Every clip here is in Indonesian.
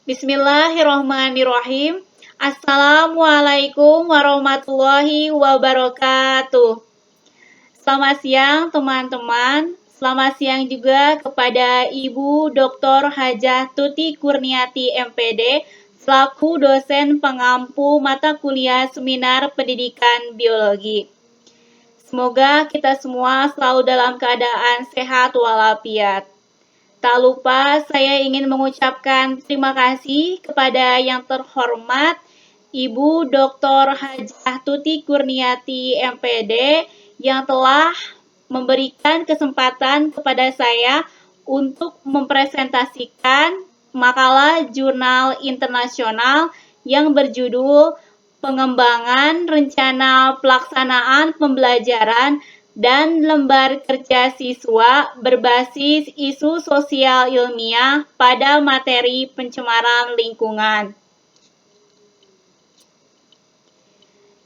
Bismillahirrahmanirrahim. Assalamualaikum warahmatullahi wabarakatuh. Selamat siang teman-teman. Selamat siang juga kepada Ibu Dr. Hajah Tuti Kurniati MPD selaku dosen pengampu mata kuliah Seminar Pendidikan Biologi. Semoga kita semua selalu dalam keadaan sehat walafiat. Tak lupa saya ingin mengucapkan terima kasih kepada yang terhormat Ibu Dr. Hajah Tuti Kurniati MPD yang telah memberikan kesempatan kepada saya untuk mempresentasikan makalah jurnal internasional yang berjudul Pengembangan Rencana Pelaksanaan Pembelajaran dan lembar kerja siswa berbasis isu sosial ilmiah pada materi pencemaran lingkungan.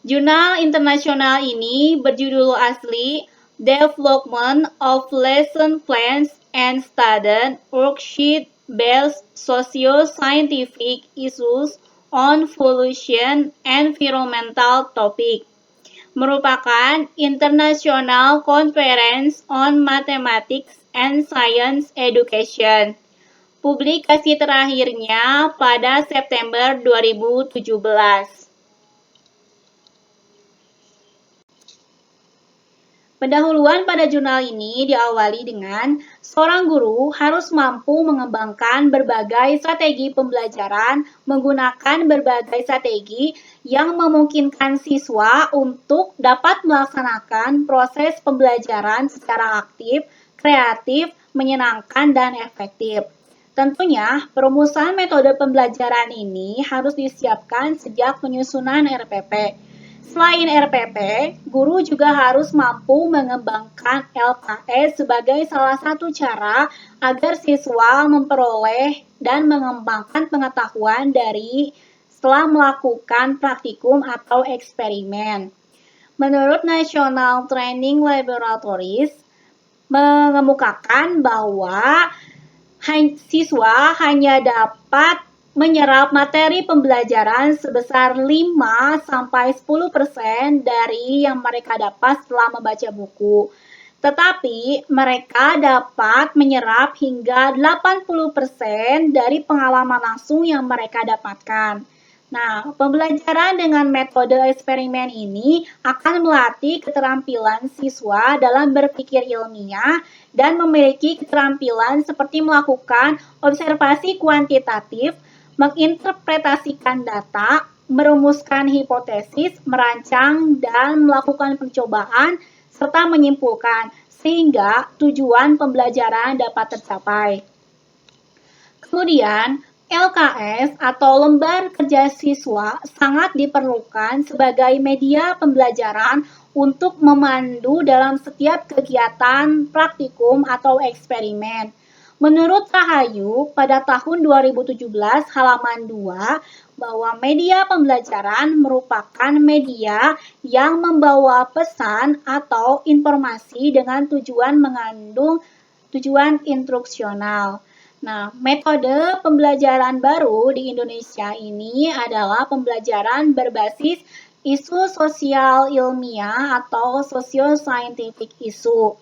Jurnal internasional ini berjudul asli Development of Lesson Plans and Student Worksheet-Based Socio-Scientific Issues on Pollution Environmental Topic, merupakan International Conference on Mathematics and Science Education. Publikasi terakhirnya pada September 2017. Pendahuluan pada jurnal ini diawali dengan seorang guru harus mampu mengembangkan berbagai strategi pembelajaran menggunakan berbagai strategi yang memungkinkan siswa untuk dapat melaksanakan proses pembelajaran secara aktif, kreatif, menyenangkan, dan efektif. Tentunya, perumusan metode pembelajaran ini harus disiapkan sejak penyusunan RPP. Selain RPP, guru juga harus mampu mengembangkan LKS sebagai salah satu cara agar siswa memperoleh dan mengembangkan pengetahuan dari setelah melakukan praktikum atau eksperimen. Menurut National Training Laboratories, mengemukakan bahwa siswa hanya dapat menyerap materi pembelajaran sebesar 5-10% dari yang mereka dapat setelah membaca buku. Tetapi mereka dapat menyerap hingga 80% dari pengalaman langsung yang mereka dapatkan. Nah, pembelajaran dengan metode eksperimen ini akan melatih keterampilan siswa dalam berpikir ilmiah dan memiliki keterampilan seperti melakukan observasi kuantitatif, menginterpretasikan data, merumuskan hipotesis, merancang, dan melakukan percobaan, serta menyimpulkan, sehingga tujuan pembelajaran dapat tercapai. Kemudian, LKS atau lembar kerja siswa sangat diperlukan sebagai media pembelajaran untuk memandu dalam setiap kegiatan praktikum atau eksperimen. Menurut Rahayu, pada tahun 2017 halaman 2, bahwa media pembelajaran merupakan media yang membawa pesan atau informasi dengan tujuan mengandung tujuan instruksional. Nah, metode pembelajaran baru di Indonesia ini adalah pembelajaran berbasis isu sosial ilmiah atau socio-scientific issue.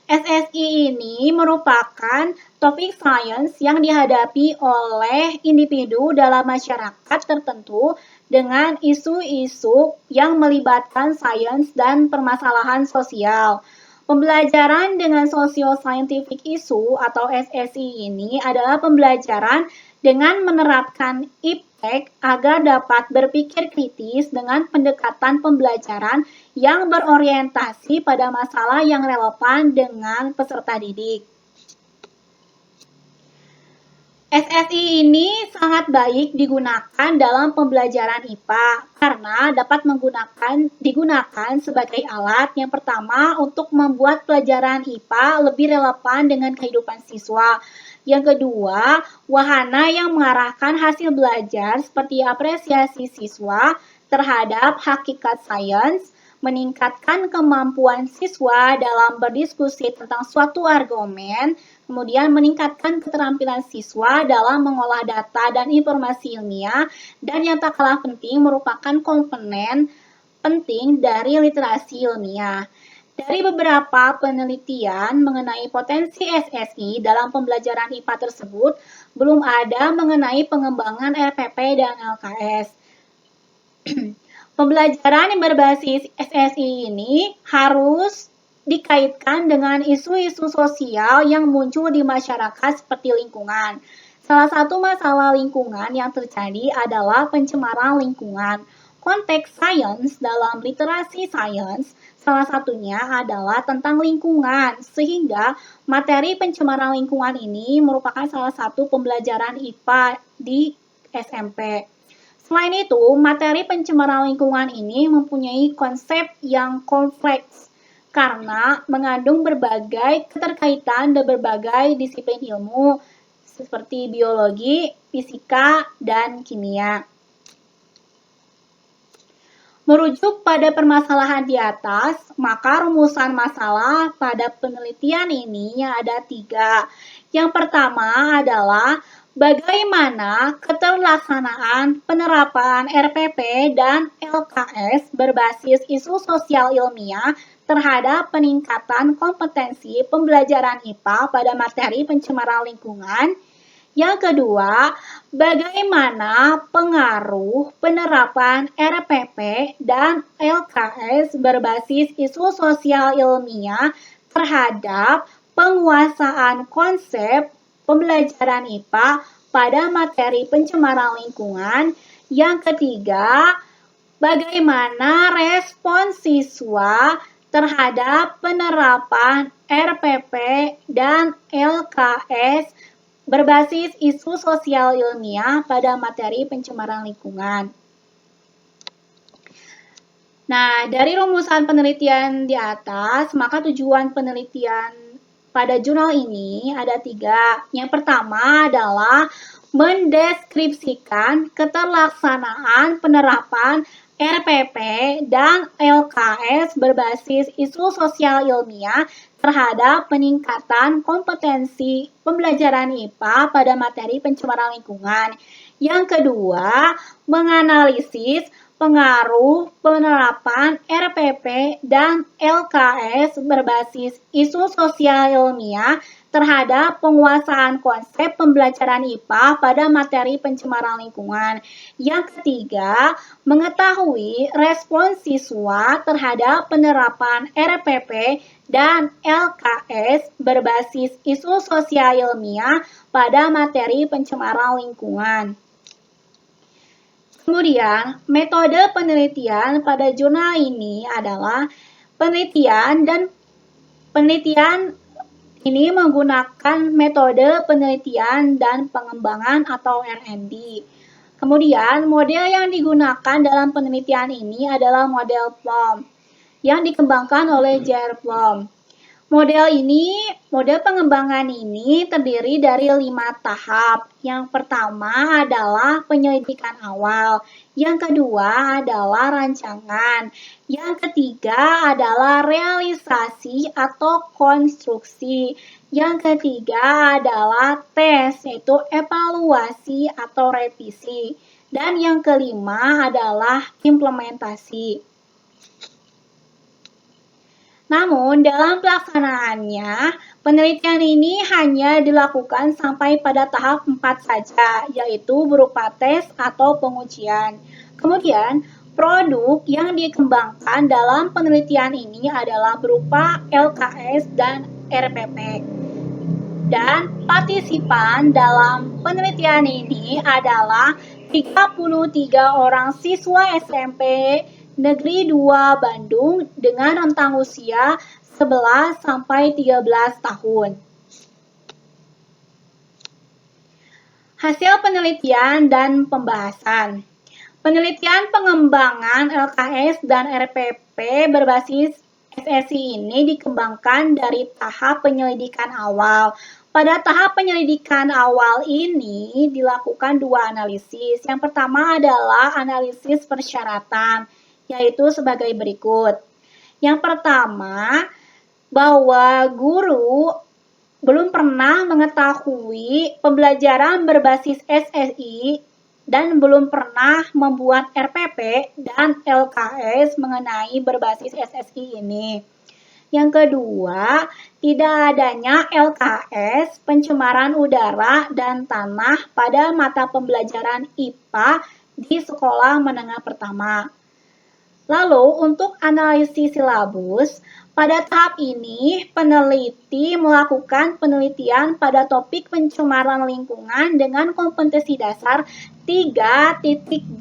SSI ini merupakan topik sains yang dihadapi oleh individu dalam masyarakat tertentu dengan isu-isu yang melibatkan sains dan permasalahan sosial. Pembelajaran dengan socio-scientific issue atau SSI ini adalah pembelajaran dengan menerapkan IPTEK agar dapat berpikir kritis dengan pendekatan pembelajaran yang berorientasi pada masalah yang relevan dengan peserta didik. SSI ini sangat baik digunakan dalam pembelajaran IPA karena dapat digunakan sebagai alat yang pertama untuk membuat pelajaran IPA lebih relevan dengan kehidupan siswa. Yang kedua, wahana yang mengarahkan hasil belajar seperti apresiasi siswa terhadap hakikat sains, meningkatkan kemampuan siswa dalam berdiskusi tentang suatu argumen, kemudian meningkatkan keterampilan siswa dalam mengolah data dan informasi ilmiah, dan yang tak kalah penting merupakan komponen penting dari literasi ilmiah. Dari beberapa penelitian mengenai potensi SSI dalam pembelajaran IPA tersebut, belum ada mengenai pengembangan RPP dan LKS. Pembelajaran yang berbasis SSI ini harus dikaitkan dengan isu-isu sosial yang muncul di masyarakat seperti lingkungan. Salah satu masalah lingkungan yang terjadi adalah pencemaran lingkungan. Konteks sains dalam literasi sains salah satunya adalah tentang lingkungan, sehingga materi pencemaran lingkungan ini merupakan salah satu pembelajaran IPA di SMP. Selain itu, materi pencemaran lingkungan ini mempunyai konsep yang kompleks karena mengandung berbagai keterkaitan dan berbagai disiplin ilmu seperti biologi, fisika, dan kimia. Merujuk pada permasalahan di atas, maka rumusan masalah pada penelitian ini ada 3. Yang pertama adalah bagaimana keterlaksanaan penerapan RPP dan LKS berbasis isu sosial ilmiah terhadap peningkatan kompetensi pembelajaran IPA pada materi pencemaran lingkungan. Yang kedua, bagaimana pengaruh penerapan RPP dan LKS berbasis isu sosial ilmiah terhadap penguasaan konsep pembelajaran IPA pada materi pencemaran lingkungan. Yang ketiga, bagaimana respon siswa terhadap penerapan RPP dan LKS berbasis isu sosial ilmiah pada materi pencemaran lingkungan. Nah, dari rumusan penelitian di atas, maka tujuan penelitian pada jurnal ini ada 3. Yang pertama adalah mendeskripsikan keterlaksanaan penerapan RPP dan LKS berbasis isu sosial ilmiah terhadap peningkatan kompetensi pembelajaran IPA pada materi pencemaran lingkungan. Yang kedua, menganalisis pengaruh penerapan RPP dan LKS berbasis isu sosial ilmiah terhadap penguasaan konsep pembelajaran IPA pada materi pencemaran lingkungan. Yang ketiga, mengetahui respons siswa terhadap penerapan RPP dan LKS berbasis isu sosial ilmiah pada materi pencemaran lingkungan. Kemudian, metode penelitian pada jurnal ini adalah penelitian ini menggunakan metode penelitian dan pengembangan atau R&D. Kemudian, model yang digunakan dalam penelitian ini adalah model Plum yang dikembangkan oleh J.R. Plum. Model pengembangan ini terdiri dari 5 tahap. Yang pertama adalah penyelidikan awal. Yang kedua adalah rancangan. Yang ketiga adalah realisasi atau konstruksi. Yang ketiga adalah tes, yaitu evaluasi atau revisi. Dan yang kelima adalah implementasi. Namun, dalam pelaksanaannya, penelitian ini hanya dilakukan sampai pada tahap 4 saja, yaitu berupa tes atau pengujian. Kemudian, produk yang dikembangkan dalam penelitian ini adalah berupa LKS dan RPP. Dan partisipan dalam penelitian ini adalah 33 orang siswa SMP Negeri 2 Bandung dengan rentang usia 11 sampai 13 tahun. Hasil penelitian dan pembahasan. Penelitian pengembangan LKS dan RPP berbasis SSI ini dikembangkan dari tahap penyelidikan awal. Pada tahap penyelidikan awal ini dilakukan 2 analisis. Yang pertama adalah analisis persyaratan, yaitu sebagai berikut. Yang pertama, bahwa guru belum pernah mengetahui pembelajaran berbasis SSI dan belum pernah membuat RPP dan LKS mengenai berbasis SSI ini. Yang kedua, tidak adanya LKS, pencemaran udara dan tanah pada mata pembelajaran IPA di sekolah menengah pertama. Lalu, untuk analisis silabus, pada tahap ini peneliti melakukan penelitian pada topik pencemaran lingkungan dengan kompetensi dasar 3.8,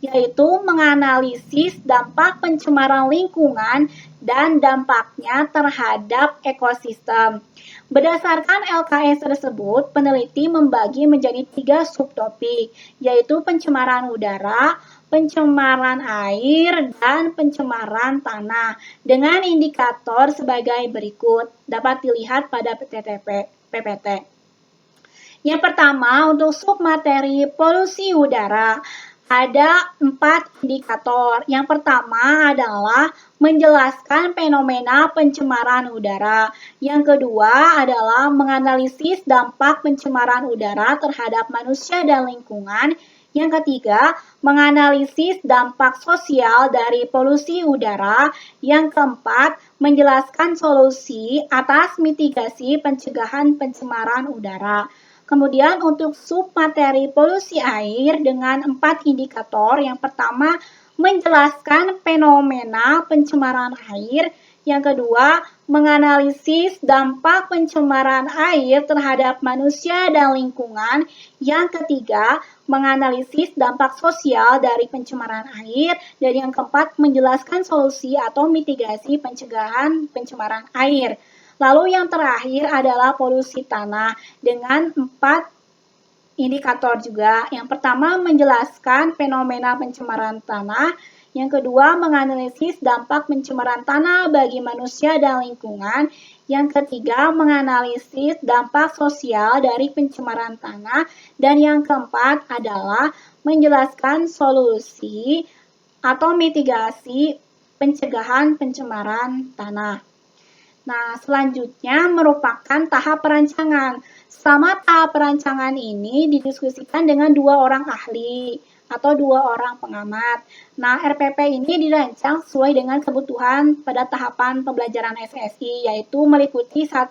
yaitu menganalisis dampak pencemaran lingkungan dan dampaknya terhadap ekosistem. Berdasarkan LKS tersebut, peneliti membagi menjadi 3 subtopik, yaitu pencemaran udara, pencemaran air, dan pencemaran tanah dengan indikator sebagai berikut. Dapat dilihat pada PPT. Yang pertama, untuk submateri polusi udara, ada 4 indikator. Yang pertama adalah menjelaskan fenomena pencemaran udara. Yang kedua adalah menganalisis dampak pencemaran udara terhadap manusia dan lingkungan. Yang ketiga, menganalisis dampak sosial dari polusi udara. Yang keempat, menjelaskan solusi atas mitigasi pencegahan pencemaran udara. Kemudian untuk submateri polusi air dengan 4 indikator. Yang pertama, menjelaskan fenomena pencemaran air. Yang kedua, menganalisis dampak pencemaran air terhadap manusia dan lingkungan. Yang ketiga, menganalisis dampak sosial dari pencemaran air. Dan yang keempat, menjelaskan solusi atau mitigasi pencegahan pencemaran air. Lalu yang terakhir adalah polusi tanah dengan 4 indikator juga. Yang pertama, menjelaskan fenomena pencemaran tanah. Yang kedua, menganalisis dampak pencemaran tanah bagi manusia dan lingkungan. Yang ketiga, menganalisis dampak sosial dari pencemaran tanah. Dan yang keempat adalah menjelaskan solusi atau mitigasi pencegahan pencemaran tanah. Nah, selanjutnya merupakan tahap perancangan. Selama tahap perancangan ini didiskusikan dengan 2 orang ahli atau 2 orang pengamat. Nah, RPP ini dirancang sesuai dengan kebutuhan pada tahapan pembelajaran SSI, yaitu meliputi 1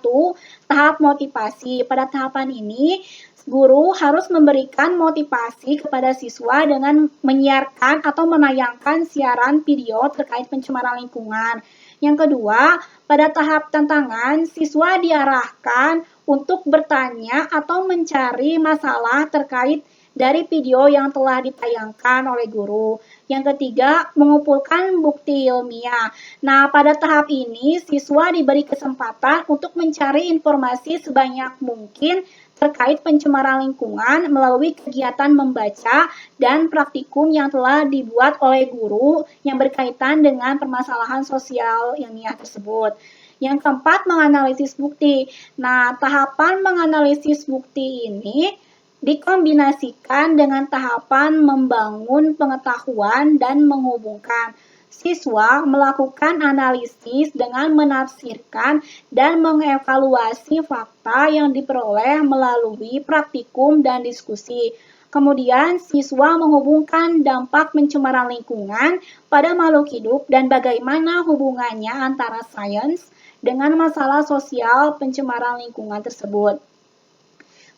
tahap motivasi. Pada tahapan ini, guru harus memberikan motivasi kepada siswa dengan menyiarkan atau menayangkan siaran video terkait pencemaran lingkungan. Yang kedua, pada tahap tantangan, siswa diarahkan untuk bertanya atau mencari masalah terkait dari video yang telah ditayangkan oleh guru. Yang ketiga, mengumpulkan bukti ilmiah. Nah, pada tahap ini, siswa diberi kesempatan untuk mencari informasi sebanyak mungkin terkait pencemaran lingkungan melalui kegiatan membaca dan praktikum yang telah dibuat oleh guru yang berkaitan dengan permasalahan sosial ilmiah tersebut. Yang keempat, menganalisis bukti. Nah, tahapan menganalisis bukti ini dikombinasikan dengan tahapan membangun pengetahuan dan menghubungkan. Siswa melakukan analisis dengan menafsirkan dan mengevaluasi fakta yang diperoleh melalui praktikum dan diskusi. Kemudian, siswa menghubungkan dampak pencemaran lingkungan pada makhluk hidup dan bagaimana hubungannya antara sains dengan masalah sosial pencemaran lingkungan tersebut.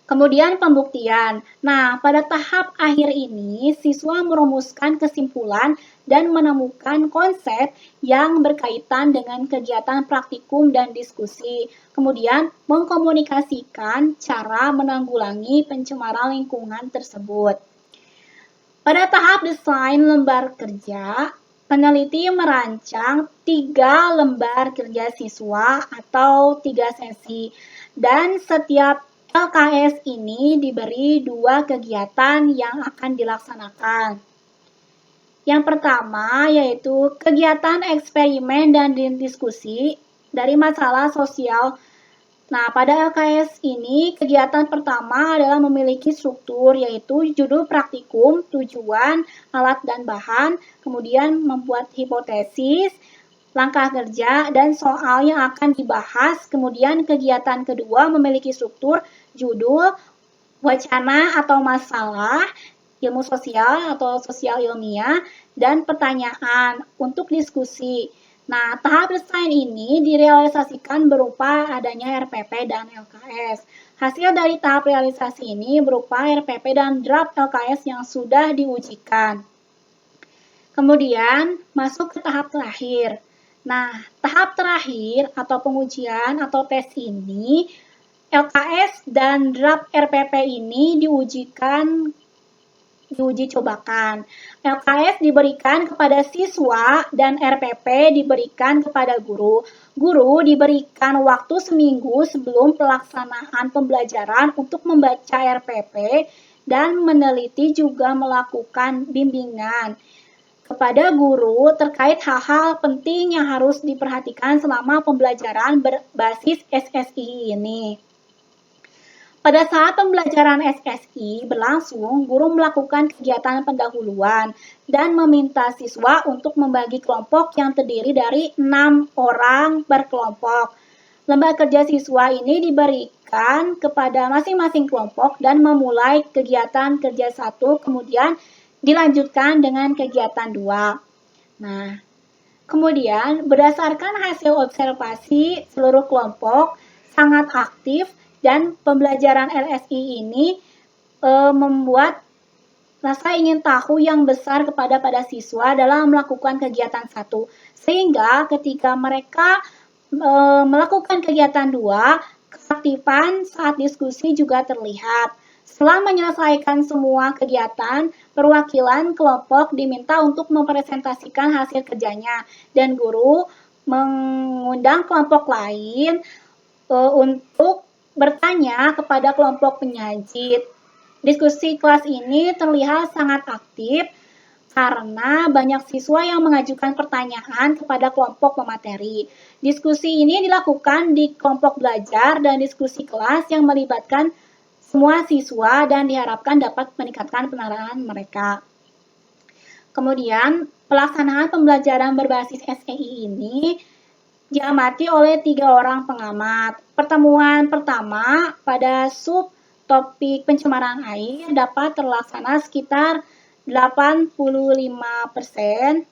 Kemudian pembuktian. Nah, pada tahap akhir ini, siswa merumuskan kesimpulan dan menemukan konsep yang berkaitan dengan kegiatan praktikum dan diskusi. Kemudian, mengkomunikasikan cara menanggulangi pencemaran lingkungan tersebut. Pada tahap desain lembar kerja, peneliti merancang 3 lembar kerja siswa atau 3 sesi. Dan setiap LKS ini diberi 2 kegiatan yang akan dilaksanakan. Yang pertama yaitu kegiatan eksperimen dan diskusi dari masalah sosial. Nah, pada LKS ini kegiatan pertama adalah memiliki struktur yaitu judul praktikum, tujuan, alat dan bahan, kemudian membuat hipotesis, langkah kerja, dan soal yang akan dibahas. Kemudian kegiatan kedua memiliki struktur, judul, wacana atau masalah, ilmu sosial atau sosial ilmiah, dan pertanyaan untuk diskusi. Nah, tahap desain ini direalisasikan berupa adanya RPP dan LKS. Hasil dari tahap realisasi ini berupa RPP dan draft LKS yang sudah diujikan. Kemudian, masuk ke tahap terakhir. Nah, tahap terakhir atau pengujian atau tes ini, LKS dan draft RPP ini diuji cobakan. LKS diberikan kepada siswa dan RPP diberikan kepada guru. Guru diberikan waktu seminggu sebelum pelaksanaan pembelajaran untuk membaca RPP dan meneliti juga melakukan bimbingan kepada guru terkait hal-hal penting yang harus diperhatikan selama pembelajaran berbasis SSI ini. Pada saat pembelajaran SSI berlangsung, guru melakukan kegiatan pendahuluan dan meminta siswa untuk membagi kelompok yang terdiri dari 6 orang per kelompok. Lembar kerja siswa ini diberikan kepada masing-masing kelompok dan memulai kegiatan kerja 1, kemudian dilanjutkan dengan kegiatan 2. Nah, kemudian berdasarkan hasil observasi seluruh kelompok sangat aktif dan pembelajaran LSI ini membuat rasa ingin tahu yang besar kepada siswa dalam melakukan kegiatan 1. Sehingga ketika mereka melakukan kegiatan 2, keaktifan saat diskusi juga terlihat. Setelah menyelesaikan semua kegiatan, perwakilan kelompok diminta untuk mempresentasikan hasil kerjanya dan guru mengundang kelompok lain untuk bertanya kepada kelompok penyaji. Diskusi kelas ini terlihat sangat aktif karena banyak siswa yang mengajukan pertanyaan kepada kelompok pemateri. Diskusi ini dilakukan di kelompok belajar dan diskusi kelas yang melibatkan semua siswa dan diharapkan dapat meningkatkan penerimaan mereka. Kemudian, pelaksanaan pembelajaran berbasis SEI ini diamati oleh 3 orang pengamat. Pertemuan pertama pada subtopik pencemaran air dapat terlaksana sekitar 85%.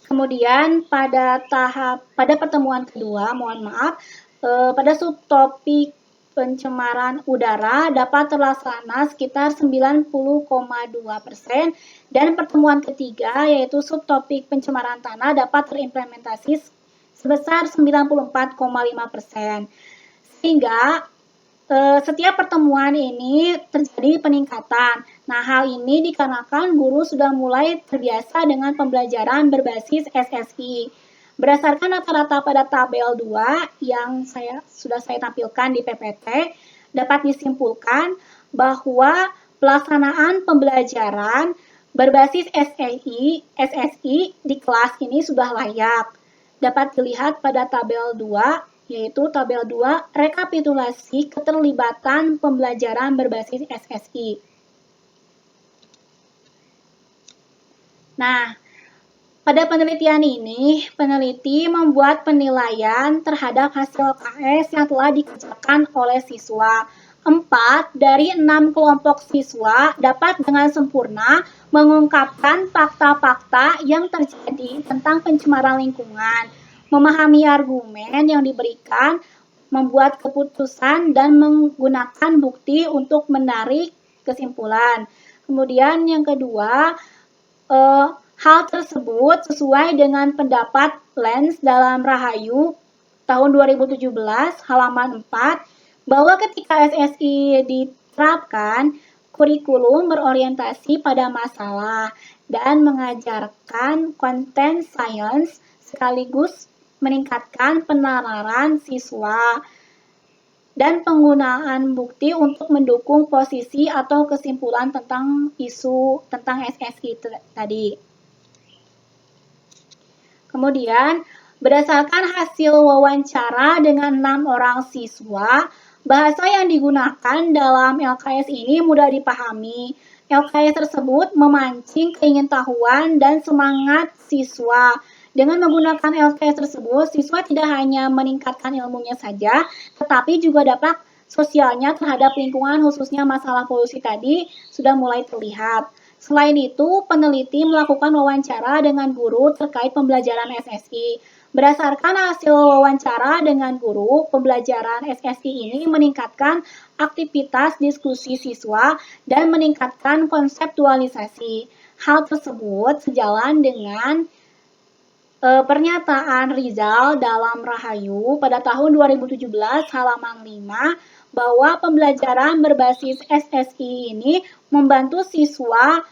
Kemudian pada pertemuan kedua, pada subtopik pencemaran udara dapat terlaksana sekitar 90,2%, dan pertemuan ketiga yaitu subtopik pencemaran tanah dapat terimplementasi sebesar 94,5%. Sehingga setiap pertemuan ini terjadi peningkatan. Nah, hal ini dikarenakan guru sudah mulai terbiasa dengan pembelajaran berbasis SSI. Berdasarkan rata-rata pada tabel 2 yang sudah saya tampilkan di PPT, dapat disimpulkan bahwa pelaksanaan pembelajaran berbasis SSI di kelas ini sudah layak. Dapat dilihat pada tabel 2, yaitu tabel 2 rekapitulasi keterlibatan pembelajaran berbasis SSI. Nah, pada penelitian ini, peneliti membuat penilaian terhadap hasil KS yang telah dikerjakan oleh siswa. 4 dari 6 kelompok siswa dapat dengan sempurna mengungkapkan fakta-fakta yang terjadi tentang pencemaran lingkungan, memahami argumen yang diberikan, membuat keputusan, dan menggunakan bukti untuk menarik kesimpulan. Kemudian yang kedua, hal tersebut sesuai dengan pendapat Lenz dalam Rahayu tahun 2017 halaman 4 bahwa ketika SSI diterapkan, kurikulum berorientasi pada masalah dan mengajarkan konten sains sekaligus meningkatkan penalaran siswa dan penggunaan bukti untuk mendukung posisi atau kesimpulan tentang isu tentang SSI tadi. Kemudian, berdasarkan hasil wawancara dengan 6 orang siswa, bahasa yang digunakan dalam LKS ini mudah dipahami. LKS tersebut memancing keingintahuan dan semangat siswa Dengan menggunakan LKS tersebut, siswa tidak hanya meningkatkan ilmunya saja, tetapi juga dapat sosialnya terhadap lingkungan, khususnya masalah polusi tadi, sudah mulai terlihat. Selain itu, peneliti melakukan wawancara dengan guru terkait pembelajaran SSI. Berdasarkan hasil wawancara dengan guru, pembelajaran SSI ini meningkatkan aktivitas diskusi siswa dan meningkatkan konseptualisasi. Hal tersebut sejalan dengan pernyataan Rizal dalam Rahayu pada tahun 2017 halaman 5 bahwa pembelajaran berbasis SSI ini membantu siswa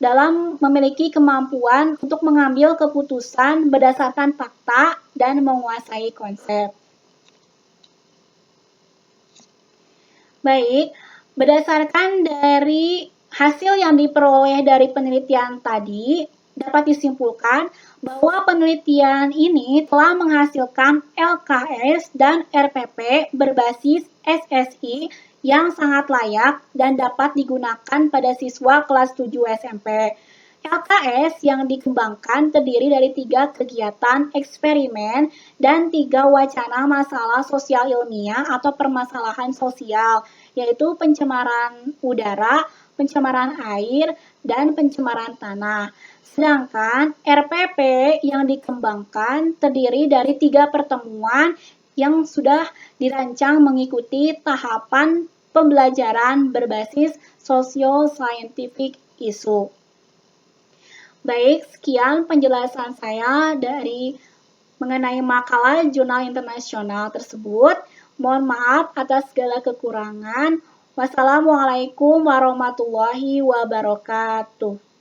dalam memiliki kemampuan untuk mengambil keputusan berdasarkan fakta dan menguasai konsep. Baik, berdasarkan dari hasil yang diperoleh dari penelitian tadi, dapat disimpulkan bahwa penelitian ini telah menghasilkan LKS dan RPP berbasis SSI yang sangat layak dan dapat digunakan pada siswa kelas 7 SMP. LKS yang dikembangkan terdiri dari 3 kegiatan eksperimen dan 3 wacana masalah sosial ilmiah atau permasalahan sosial, yaitu pencemaran udara, pencemaran air, dan pencemaran tanah. Sedangkan RPP yang dikembangkan terdiri dari 3 pertemuan yang sudah dirancang mengikuti tahapan pembelajaran berbasis socio-scientific issue. Baik, sekian penjelasan saya dari mengenai makalah jurnal internasional tersebut. Mohon maaf atas segala kekurangan. Wassalamualaikum warahmatullahi wabarakatuh.